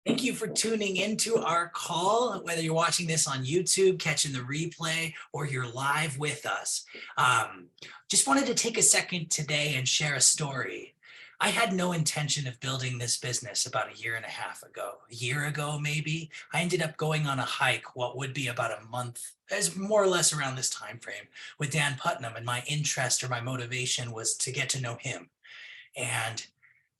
Thank you for tuning into our call, whether you're watching this on YouTube, catching the replay, or you're live with us. Just wanted to take a second today and share a story. I had no intention of building this business about a year and a half ago. A year ago, maybe, I ended up going on a hike, what would be about a month, as more or less around this time frame, with Dan Putnam, and my interest or my motivation was to get to know him and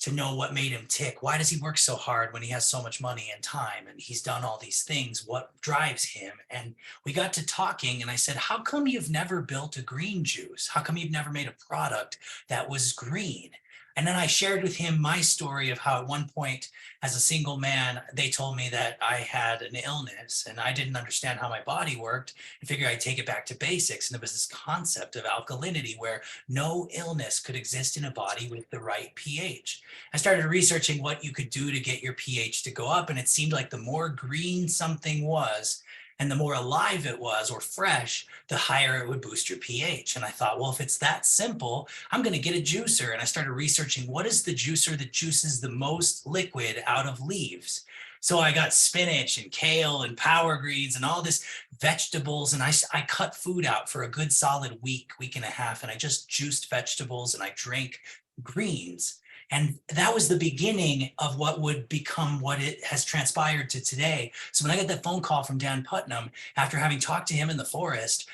to know what made him tick. Why does he work so hard when he has so much money and time and he's done all these things? What drives him? And we got to talking and I said, how come you've never built a green juice? How come you've never made a product that was green? And then I shared with him my story of how at one point as a single man, they told me that I had an illness and I didn't understand how my body worked and figured I'd take it back to basics. And there was this concept of alkalinity where no illness could exist in a body with the right pH. I started researching what you could do to get your pH to go up. And it seemed like the more green something was, and the more alive it was or fresh, the higher it would boost your pH. And I thought, well, if it's that simple, I'm going to get a juicer. And I started researching what is the juicer that juices the most liquid out of leaves. So I got spinach and kale and power greens and all this vegetables. And I cut food out for a good solid week, week and a half. And I just juiced vegetables and I drank greens. And that was the beginning of what would become what it has transpired to today. So when I got that phone call from Dan Putnam, after having talked to him in the forest,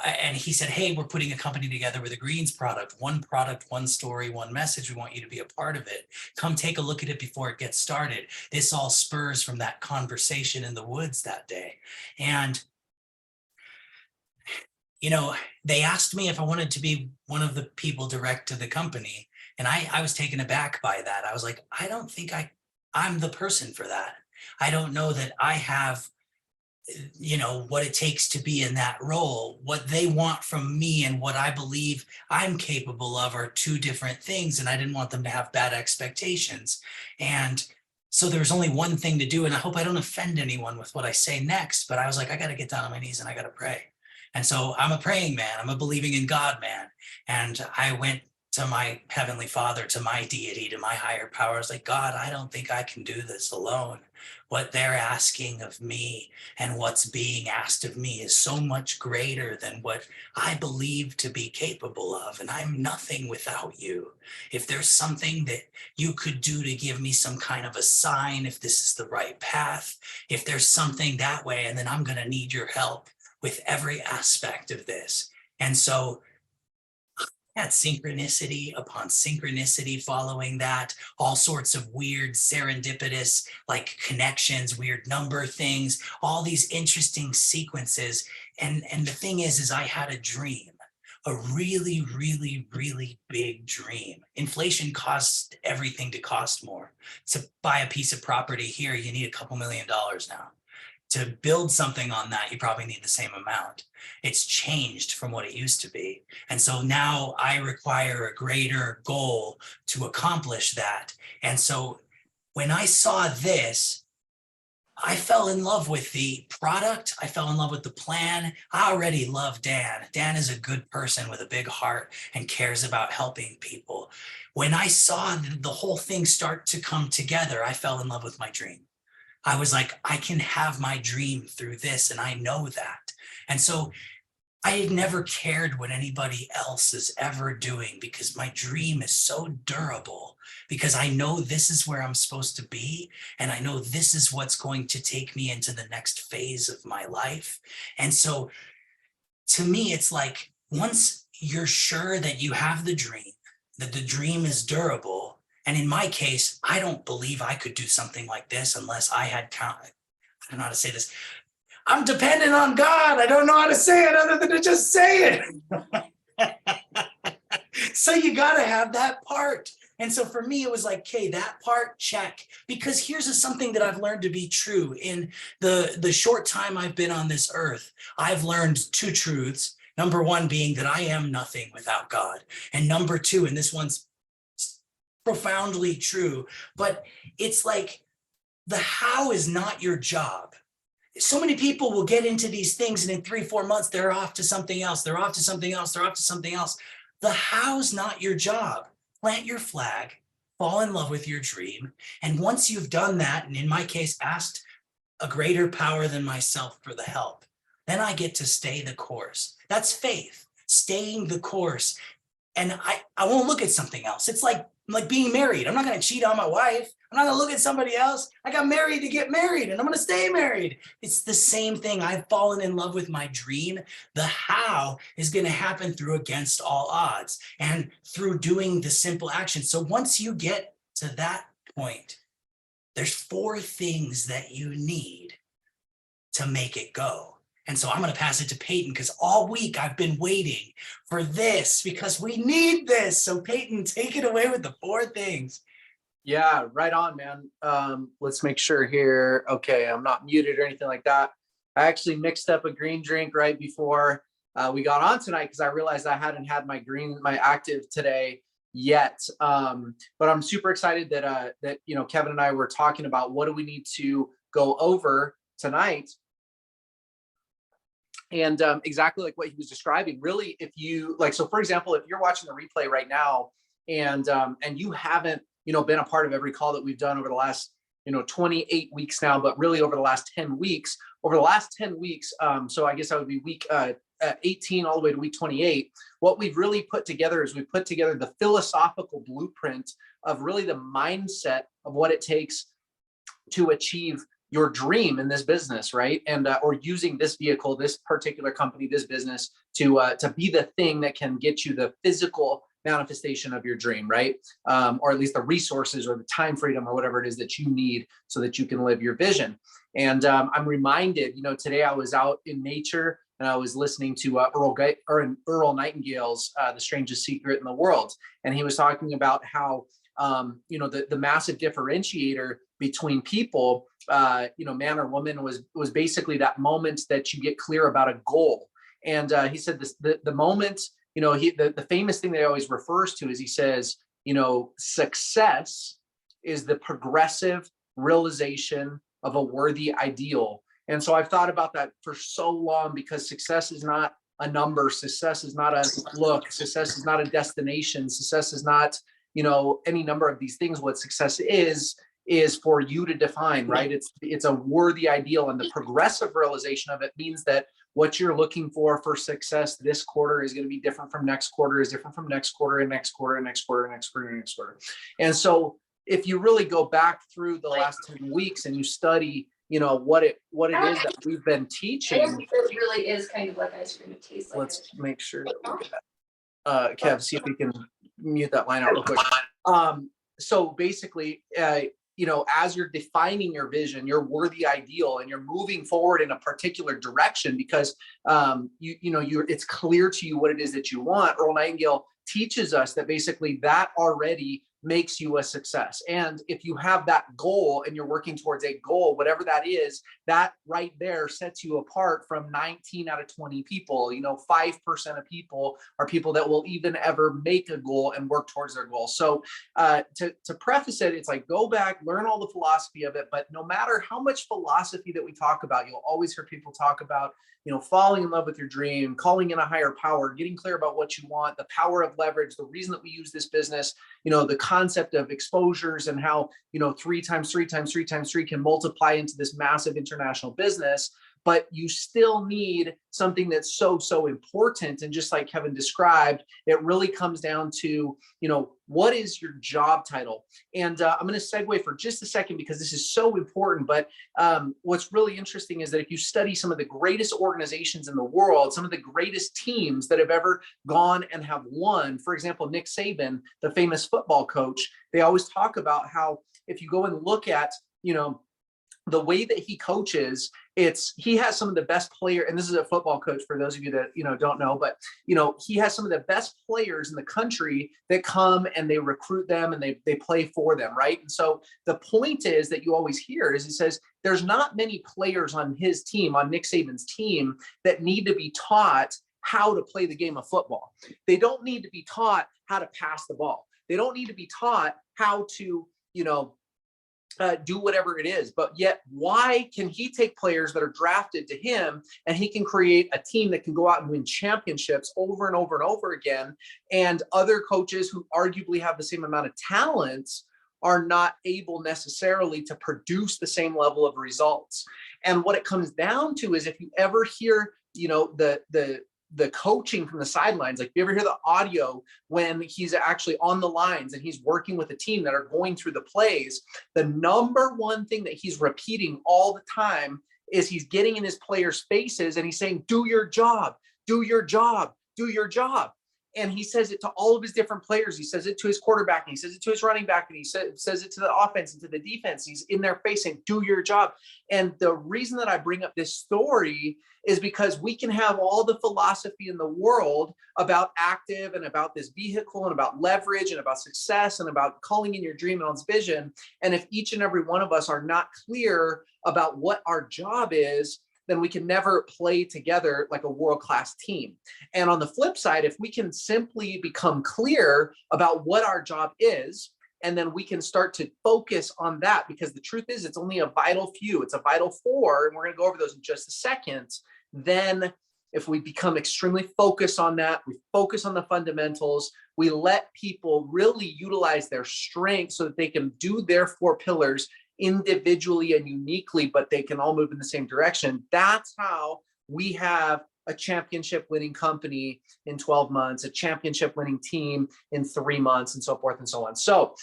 and he said, hey, we're putting a company together with a greens product, one story, one message. We want you to be a part of it. Come take a look at it before it gets started. This all spurs from that conversation in the woods that day. And they asked me if I wanted to be one of the people direct to the company. And I was taken aback by that. I was like, I don't think I'm the person for that. I don't know that I have, what it takes to be in that role. What they want from me and what I believe I'm capable of are two different things. And I didn't want them to have bad expectations. And so there was only one thing to do. And I hope I don't offend anyone with what I say next, but I was like, I got to get down on my knees and I got to pray. And so I'm a praying man. I'm a believing in God man. And I went to my heavenly Father, to my deity, to my higher power. I was like, God, I don't think I can do this alone. What they're asking of me and what's being asked of me is so much greater than what I believe to be capable of. And I'm nothing without you. If there's something that you could do to give me some kind of a sign, if this is the right path, if there's something that way, and then I'm going to need your help with every aspect of this. And so had synchronicity upon synchronicity following that, all sorts of weird serendipitous like connections, weird number things, all these interesting sequences. And the thing is I had a dream, a really, really, really big dream. Inflation caused everything to cost more. To buy a piece of property here, you need $2 million now. To build something on that, you probably need the same amount. It's changed from what it used to be. And so now I require a greater goal to accomplish that. And so when I saw this, I fell in love with the product. I fell in love with the plan. I already love Dan. Dan is a good person with a big heart and cares about helping people. When I saw the whole thing start to come together, I fell in love with my dream. I was like, I can have my dream through this, and I know that. And so I had never cared what anybody else is ever doing because my dream is so durable, because I know this is where I'm supposed to be, and I know this is what's going to take me into the next phase of my life. And so to me, it's like once you're sure that you have the dream, that the dream is durable, and in my case, I don't believe I could do something like this unless I had I don't know how to say this. I'm dependent on God. I don't know how to say it other than to just say it. So you got to have that part. And so for me, it was like, okay, that part, check. Because here's something that I've learned to be true. In the short time I've been on this earth, I've learned two truths. Number one being that I am nothing without God. And number two, and this one's profoundly true, but it's like the how is not your job. So many people will get into these things and in 3-4 months, they're off to something else. They're off to something else. They're off to something else. The how's not your job. Plant your flag, fall in love with your dream. And once you've done that, and in my case, asked a greater power than myself for the help, then I get to stay the course. That's faith, staying the course. And I won't look at something else. It's like being married. I'm not going to cheat on my wife. I'm not going to look at somebody else. I got married to get married, and I'm going to stay married. It's the same thing. I've fallen in love with my dream. The how is going to happen through against all odds and through doing the simple action. So once you get to that point, there's 4 things that you need to make it go. And so I'm going to pass it to Peyton, because all week I've been waiting for this, because we need this. So Peyton, take it away with the 4 things. Yeah, right on, man. Let's make sure here. Okay, I'm not muted or anything like that. I actually mixed up a green drink right before we got on tonight, because I realized I hadn't had my active today yet. But I'm super excited that Kevin and I were talking about what do we need to go over tonight. And exactly like what he was describing, really, if you like, so for example, if you're watching the replay right now and you haven't, been a part of every call that we've done over the last, 28 weeks now, but really over the last 10 weeks, so I guess that would be week 18 all the way to week 28. What we've really put together is we've put together the philosophical blueprint of really the mindset of what it takes to achieve your dream in this business, right? And or using this vehicle, this particular company, this business to be the thing that can get you the physical manifestation of your dream, right? Or at least the resources or the time freedom or whatever it is that you need so that you can live your vision. And I'm reminded, today I was out in nature and I was listening to Earl Nightingale's "The Strangest Secret in the World," and he was talking about how the massive differentiator between people, man or woman, was basically that moment that you get clear about a goal. And he said this, the moment, the famous thing that he always refers to is, he says, success is the progressive realization of a worthy ideal. And so I've thought about that for so long, because success is not a number. Success is not a look. Success is not a destination. Success is not, any number of these things. What success is for you to define, right? It's a worthy ideal, and the progressive realization of it means that what you're looking for success this quarter is going to be different from next quarter, is different from next quarter and next quarter and next quarter and next quarter and next quarter. And so if you really go back through the last 10 weeks and you study, what it is that we've been teaching, it really is kind of like ice cream. It tastes like. Let's make sure that we get that. Kev, see if we can mute that line out real quick. So basically, as you're defining your vision, your worthy ideal, and you're moving forward in a particular direction because it's clear to you what it is that you want. Earl Nightingale teaches us that basically that already makes you a success. And if you have that goal and you're working towards a goal, whatever that is, that right there sets you apart from 19 out of 20 people. 5% of people are people that will even ever make a goal and work towards their goal. So to preface it, it's like, go back, learn all the philosophy of it. But no matter how much philosophy that we talk about, you'll always hear people talk about, falling in love with your dream, calling in a higher power, getting clear about what you want, the power of leverage, the reason that we use this business, the concept of exposures and how, 3 times 3 times 3 times 3 can multiply into this massive international business. But you still need something that's so important. And just like Kevin described, it really comes down to, what is your job title? And I'm going to segue for just a second because this is so important. But what's really interesting is that if you study some of the greatest organizations in the world, some of the greatest teams that have ever gone and have won, for example, Nick Saban, the famous football coach, they always talk about how if you go and look at, the way that he coaches, he has some of the best players, and this is a football coach for those of you that don't know, but he has some of the best players in the country that come and they recruit them and they play for them, right? And so the point is that you always hear is, he says there's not many players on his team, on Nick Saban's team, that need to be taught how to play the game of football. They don't need to be taught how to pass the ball. They don't need to be taught how to do whatever it is. But yet, why can he take players that are drafted to him and he can create a team that can go out and win championships over and over and over again? And other coaches who arguably have the same amount of talent are not able necessarily to produce the same level of results. And what it comes down to is, if you ever hear, the coaching from the sidelines, like if you ever hear the audio when he's actually on the lines and he's working with a team that are going through the plays, the number one thing that he's repeating all the time is he's getting in his players' faces and he's saying, do your job, do your job, do your job. And he says it to all of his different players. He says it to his quarterback, and he says it to his running back, and he says it to the offense and to the defense. He's in their face saying, do your job. And the reason that I bring up this story is because we can have all the philosophy in the world about active and about this vehicle and about leverage and about success and about calling in your dream and on this vision. And if each and every one of us are not clear about what our job is, then we can never play together like a world-class team. And on the flip side, if we can simply become clear about what our job is, and then we can start to focus on that, because the truth is, it's only a vital few, it's a vital four, and we're going to go over those in just a second. Then if we become extremely focused on that, we focus on the fundamentals, we let people really utilize their strengths so that they can do their 4 pillars individually and uniquely, but they can all move in the same direction. That's how we have a championship winning company in 12 months, a championship winning team in 3 months, and so forth and so on. So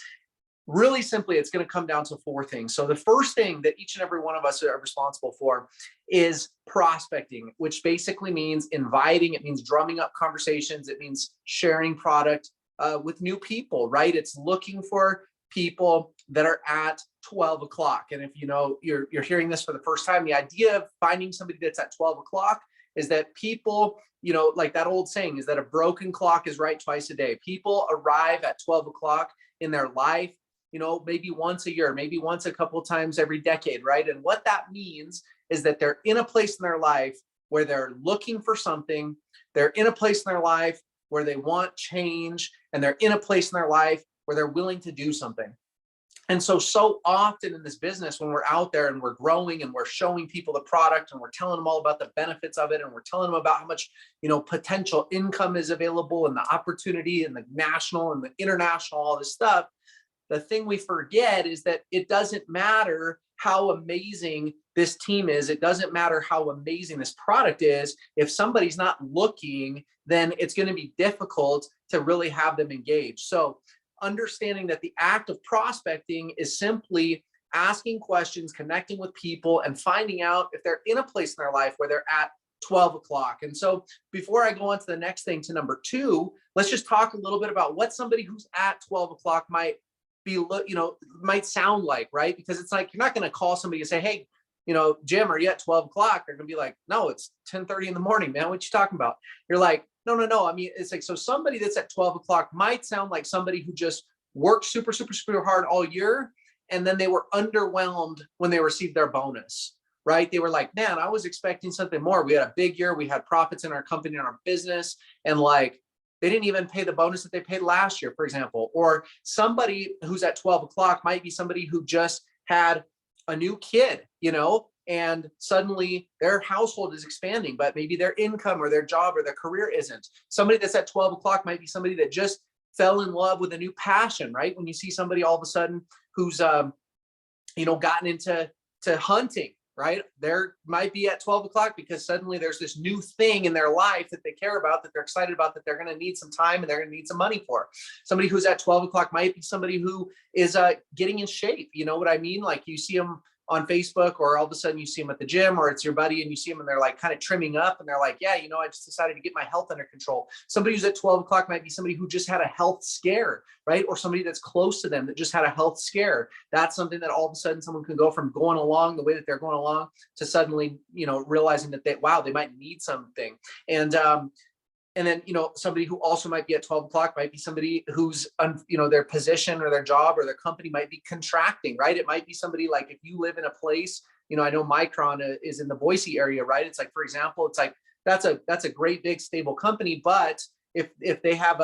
really simply, it's going to come down to 4 things. So the first thing that each and every one of us are responsible for is prospecting, which basically means inviting. It means drumming up conversations. It means sharing product with new people, right? It's looking for people that are at 12 o'clock. And if you're hearing this for the first time, the idea of finding somebody that's at 12 o'clock is that people, like that old saying is that a broken clock is right twice a day. People arrive at 12 o'clock in their life, maybe once a year, maybe once a couple of times every decade, right? And what that means is that they're in a place in their life where they're looking for something. They're in a place in their life where they want change, and they're in a place in their life where they're willing to do something. And so often in this business, when we're out there and we're growing and we're showing people the product and we're telling them all about the benefits of it, and we're telling them about how much, potential income is available and the opportunity and the national and the international, all this stuff, the thing we forget is that it doesn't matter how amazing this team is. It doesn't matter how amazing this product is. If somebody's not looking, then it's going to be difficult to really have them engage. So understanding that the act of prospecting is simply asking questions, connecting with people, and finding out if they're in a place in their life where they're at 12 o'clock. And so before I go on to the next thing, to number 2, let's just talk a little bit about what somebody who's at 12 o'clock might be, might sound like, right? Because it's like, you're not going to call somebody and say, hey, Jim, are you at 12 o'clock? They're going to be like, no, it's 10:30 in the morning, man. What you talking about? You're like, no. I mean, it's like, so somebody that's at 12 o'clock might sound like somebody who just worked super, super, super hard all year, and then they were underwhelmed when they received their bonus, right? They were like, man, I was expecting something more. We had a big year. We had profits in our company and our business. And like, they didn't even pay the bonus that they paid last year, for example. Or somebody who's at 12 o'clock might be somebody who just had a new kid, and suddenly their household is expanding, but maybe their income or their job or their career isn't. Somebody that's at 12 o'clock might be somebody that just fell in love with a new passion, right? When you see somebody all of a sudden who's, gotten into hunting, right? There might be at 12 o'clock because suddenly there's this new thing in their life that they care about, that they're excited about, that they're going to need some time and they're going to need some money for. Somebody who's at 12 o'clock might be somebody who is getting in shape. You know what I mean? Like you see them on Facebook, or all of a sudden you see them at the gym, or it's your buddy and you see them and they're like kind of trimming up and they're like, yeah, I just decided to get my health under control. Somebody who's at 12 o'clock might be somebody who just had a health scare, right? Or somebody that's close to them that just had a health scare. That's something that all of a sudden someone can go from going along the way that they're going along to suddenly, realizing that they might need something. And then, somebody who also might be at 12 o'clock might be somebody who's, their position or their job or their company might be contracting, right? It might be somebody like, if you live in a place, I know Micron is in the Boise area, right? It's like, for example, it's like, that's a great big stable company. But if they have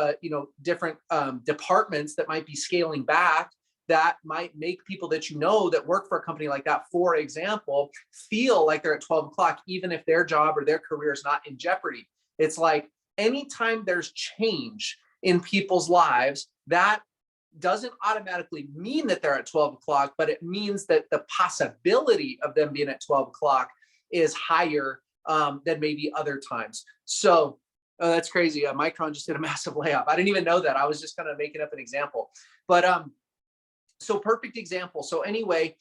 different departments that might be scaling back, that might make people that that work for a company like that, for example, feel like they're at 12 o'clock, even if their job or their career is not in jeopardy. It's like, anytime there's change in people's lives, that doesn't automatically mean that they're at 12 o'clock, but it means that the possibility of them being at 12 o'clock is higher than maybe other times. So that's crazy. Micron just did a massive layoff. I didn't even know that. I was just kind of making up an example. But so perfect example. So anyway,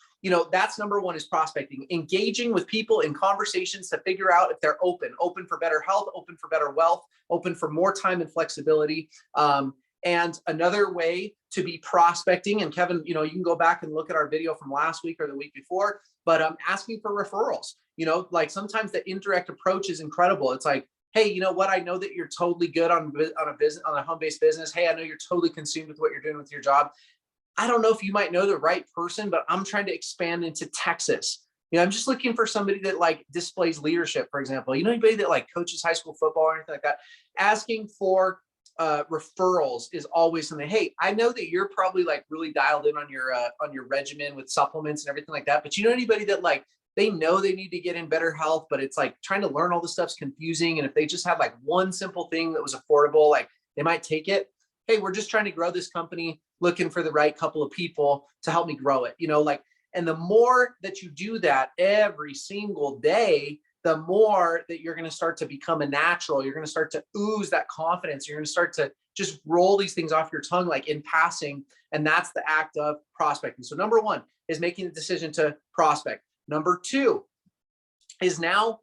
that's number one is prospecting, engaging with people in conversations to figure out if they're open for better health, open for better wealth, open for more time and flexibility. And another way to be prospecting, and Kevin, you can go back and look at our video from last week or the week before, but asking for referrals. Like sometimes the indirect approach is incredible. It's like, hey, you know what? I know that you're totally good on a home-based business. Hey, I know you're totally consumed with what you're doing with your job. I don't know if you might know the right person, but I'm trying to expand into Texas. I'm just looking for somebody that like displays leadership, for example. Anybody that like coaches high school football or anything like that. Asking for referrals is always something. Hey, I know that you're probably like really dialed in on your regimen with supplements and everything like that. But anybody that like they know they need to get in better health, but it's like trying to learn all this stuff's confusing. And if they just had like one simple thing that was affordable, like they might take it. Hey, we're just trying to grow this company, looking for the right couple of people to help me grow it. And the more that you do that every single day, the more that you're going to start to become a natural. You're going to start to ooze that confidence. You're going to start to just roll these things off your tongue, like in passing. And that's the act of prospecting. So number one is making the decision to prospect. Number two is now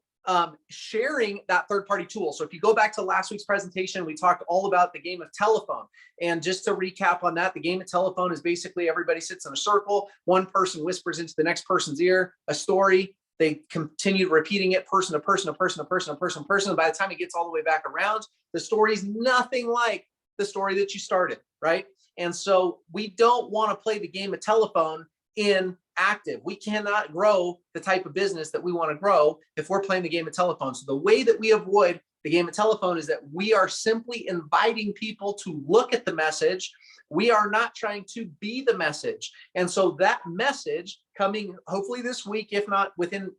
sharing that third-party tool. So if you go back to last week's presentation, we talked all about the game of telephone. And just to recap on that, the game of telephone is basically everybody sits in a circle. One person whispers into the next person's ear a story. They continue repeating it person to person, to person, to person, to person, to person. And by the time it gets all the way back around, the story is nothing like the story that you started, right? And so we don't want to play the game of telephone in active. We cannot grow the type of business that we want to grow if we're playing the game of telephone. So the way that we avoid the game of telephone is that we are simply inviting people to look at the message. We are not trying to be the message. And so that message coming hopefully this week, if not within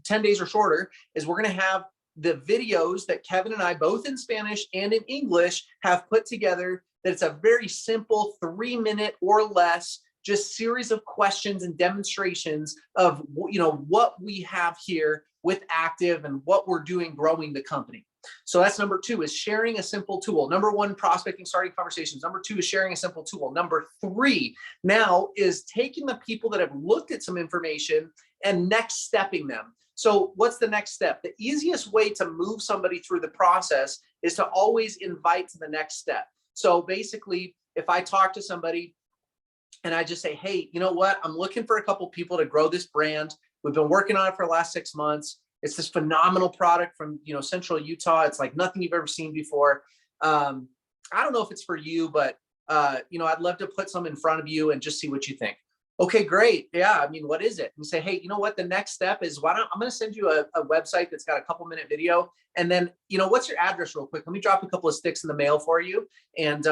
10 days or shorter, is we're going to have the videos that Kevin and I, both in Spanish and in English, have put together. That it's a very simple 3-minute or less just series of questions and demonstrations of what we have here with Active and what we're doing growing the company. So that's number two, is sharing a simple tool. Number one, prospecting, starting conversations. Number two is sharing a simple tool. Number three now is taking the people that have looked at some information and next stepping them. So what's the next step? The easiest way to move somebody through the process is to always invite to the next step. So basically, if I talk to somebody and I just say, hey, you know what? I'm looking for a couple people to grow this brand. We've been working on it for the last 6 months. It's this phenomenal product from Central Utah. It's like nothing you've ever seen before. I don't know if it's for you, but I'd love to put some in front of you and just see what you think. Okay, great. Yeah, I mean, what is it? And say, hey, you know what? The next step is I'm going to send you a website that's got a couple minute video. And then, what's your address real quick? Let me drop a couple of sticks in the mail for you. And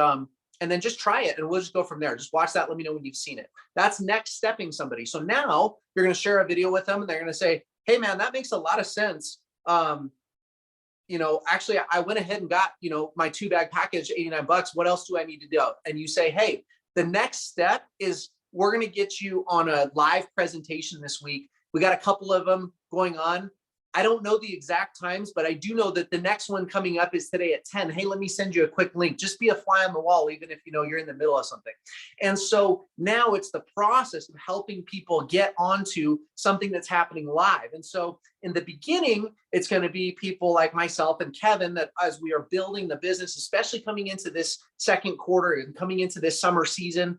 then just try it and we'll just go from there. Just watch that. Let me know when you've seen it. That's next stepping somebody. So now you're going to share a video with them and they're going to say, hey man, that makes a lot of sense. Actually I went ahead and got, my 2-bag package, $89. What else do I need to do? And you say, hey, the next step is we're going to get you on a live presentation this week. We got a couple of them going on. I don't know the exact times, but I do know that the next one coming up is today at 10. Hey, let me send you a quick link. Just be a fly on the wall, even if you're in the middle of something. And so now it's the process of helping people get onto something that's happening live. And so in the beginning, it's going to be people like myself and Kevin that as we are building the business, especially coming into this second quarter and coming into this summer season,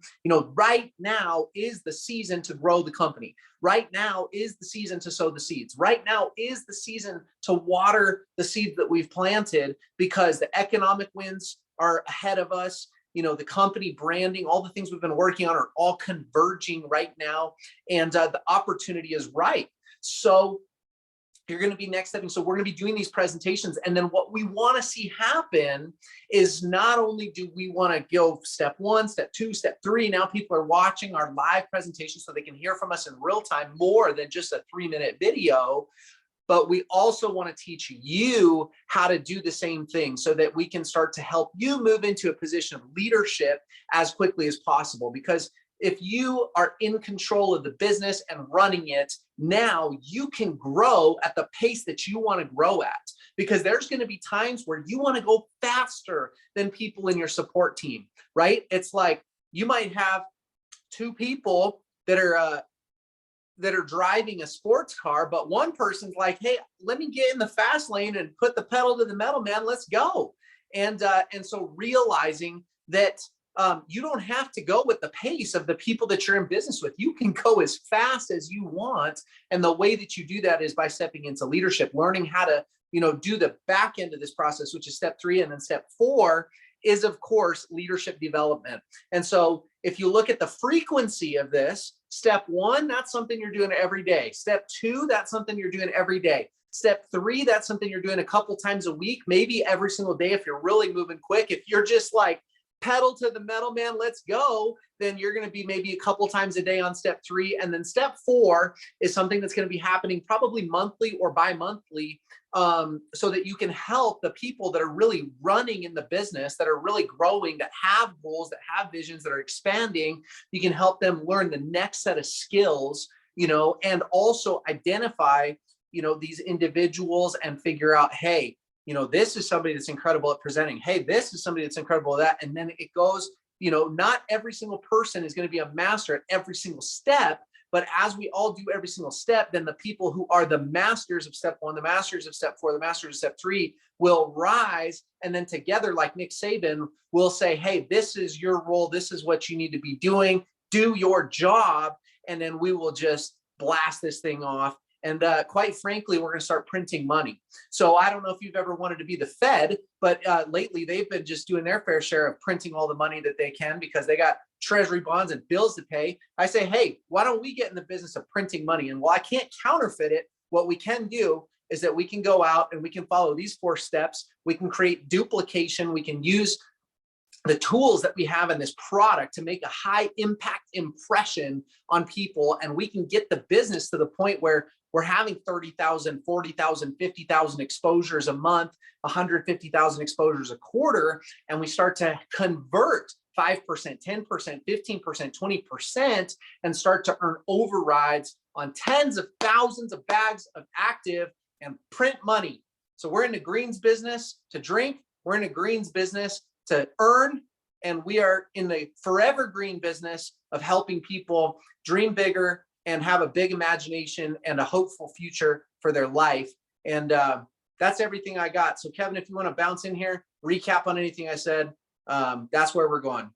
right now is the season to grow the company. Right now is the season to sow the seeds. Right now is the season to water the seeds that we've planted because the economic winds are ahead of us. The company branding, all the things we've been working on are all converging right now. And the opportunity is right. So you're going to be next stepping. So we're going to be doing these presentations. And then what we want to see happen is not only do we want to go step 1, step 2, step 3. Now people are watching our live presentation so they can hear from us in real time more than just a 3-minute video. but we also want to teach you how to do the same thing so that we can start to help you move into a position of leadership as quickly as possible. Because if you are in control of the business and running it, now you can grow at the pace that you want to grow at. Because there's going to be times where you want to go faster than people in your support team, right? It's like you might have two people that are driving a sports car, but one person's like, hey, let me get in the fast lane and put the pedal to the metal, man, let's go. And so realizing that you don't have to go with the pace of the people that you're in business with. You can go as fast as you want. And the way that you do that is by stepping into leadership, learning how to, do the back end of this process, which is step 3. And then step 4 is, of course, leadership development. And so if you look at the frequency of this, step 1, that's something you're doing every day. Step 2, that's something you're doing every day. Step 3, that's something you're doing a couple times a week, maybe every single day if you're really moving quick. If you're just like, pedal to the metal, man, let's go, then you're going to be maybe a couple times a day on step 3. And then step 4 is something that's going to be happening probably monthly or bi-monthly, so that you can help the people that are really running in the business, that are really growing, that have goals, that have visions, that are expanding. You can help them learn the next set of skills, and also identify, these individuals and figure out, hey, this is somebody that's incredible at presenting. Hey, this is somebody that's incredible at that. And then it goes, not every single person is going to be a master at every single step, but as we all do every single step, then the people who are the masters of step 1, the masters of step 4, the masters of step 3 will rise. And then together, like Nick Saban will say, hey, this is your role. This is what you need to be doing. Do your job. And then we will just blast this thing off. And quite frankly, we're going to start printing money. So I don't know if you've ever wanted to be the Fed, but lately they've been just doing their fair share of printing all the money that they can because they got treasury bonds and bills to pay. I say, hey, why don't we get in the business of printing money? And while I can't counterfeit it, what we can do is that we can go out and we can follow these 4 steps. We can create duplication. We can use the tools that we have in this product to make a high impact impression on people. And we can get the business to the point where we're having 30,000, 40,000, 50,000 exposures a month, 150,000 exposures a quarter. And we start to convert 5%, 10%, 15%, 20%, and start to earn overrides on tens of thousands of bags of active and print money. So we're in the greens business to drink. We're in the greens business to earn. And we are in the forever green business of helping people dream bigger and have a big imagination and a hopeful future for their life. And that's everything I got. So Kevin, if you want to bounce in here, recap on anything I said, that's where we're going.